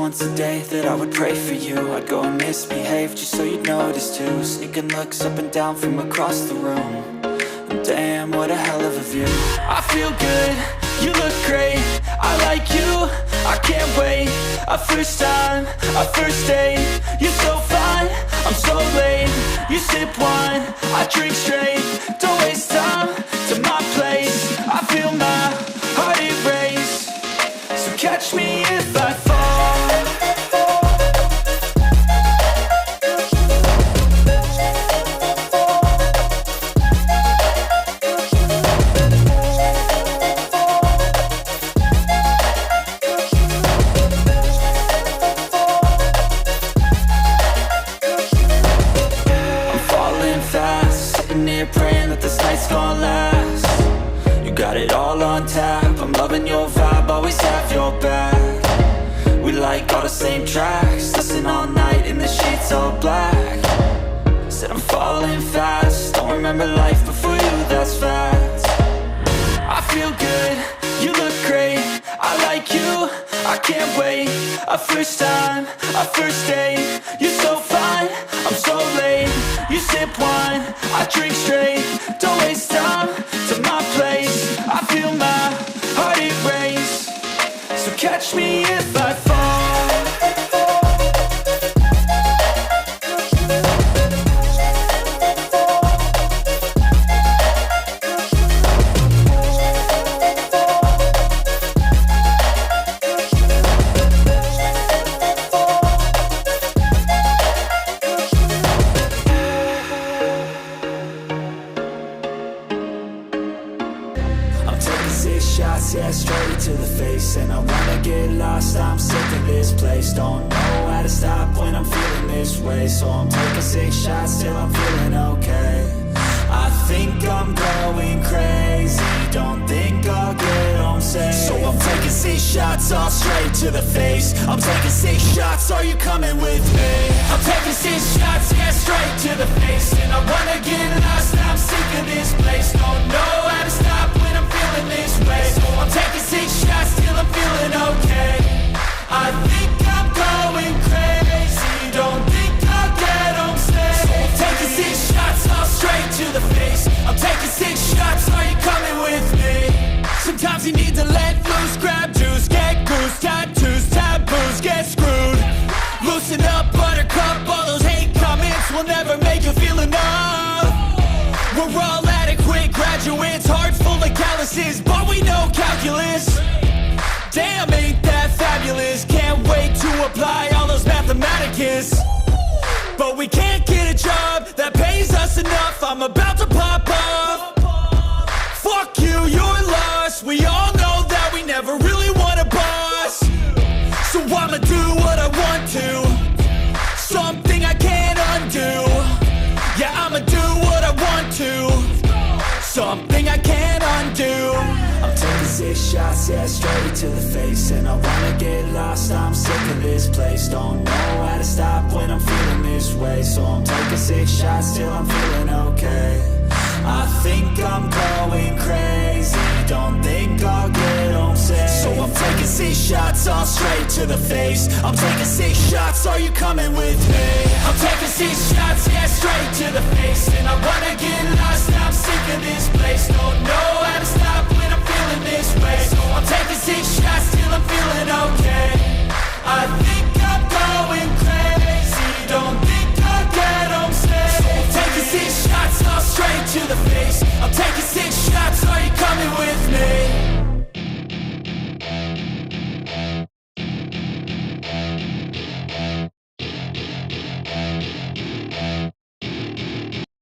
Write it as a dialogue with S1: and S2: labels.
S1: once a day that I would pray for you. I'd go and misbehave just so you'd notice too. Sneaking looks up and down from across the room. And damn, what a hell of a view. I feel good, you look great, I like you, I can't wait. A first time, a first date, you're so fine, I'm so late. You sip wine, I drink straight. Don't waste time to my place. I feel my heart erase. So catch me if I fall. Praying that this night's gonna last. You got it all on tap, I'm loving your vibe, always have your back. We like all the same tracks, listen all night in the sheets all black. Said I'm falling fast, don't remember life before you, that's fact. I feel good, you look great, I like you, I can't wait. A first time, a first date, you're so fine, I'm so late. You sip wine, I drink straight. Don't waste time to my place. I feel my heart erase. So catch me if I fall. Shots, yeah, straight to the face. And I wanna get lost, I'm sick of this place. Don't know how to stop when I'm feeling this way. So I'm taking 6 shots till I'm feeling okay. I think I'm going crazy, don't think I'll get home safe. So I'm taking 6 shots, all straight to the face. I'm taking 6 shots, are you coming with me? I'm taking 6 shots, yeah, straight to the face. And I wanna get lost, I'm sick of this place. Don't know how to stop when I'm feeling this way. So I'm taking 6 shots till I'm feeling okay. I think I'm going crazy, don't think I'll get home safe. So I'm taking 6 shots, all straight to the face. I'm taking 6 shots, are you coming with me? Sometimes you need to let loose, grab juice, get goose, tattoos, taboos, get screwed. Loosen up, buttercup, all those hate comments will never make you feel enough. We're all adequate graduates, heart full of calluses, but we know calculus. Damn, ain't that fabulous? Can't wait to apply all those mathematicus. But we can't get a job that pays us enough. I'm about to pop off. Fuck you, you're lost. We all know that we never really want a boss. So I'ma do what I want to, something I can't undo. Yeah, I'ma do what I want to, something I can't undo. I'm taking 6 shots, yeah, straight to the face. And I wanna get lost, I'm sick of this place. Don't know how to stop when I'm feeling this way. So I'm taking 6 shots till I'm feeling okay. I think I'm going crazy, don't think I'll get home safe. So I'm taking 6 shots, all straight to the face. I'm taking 6 shots, are you coming with me? I'm taking 6 shots, yeah, straight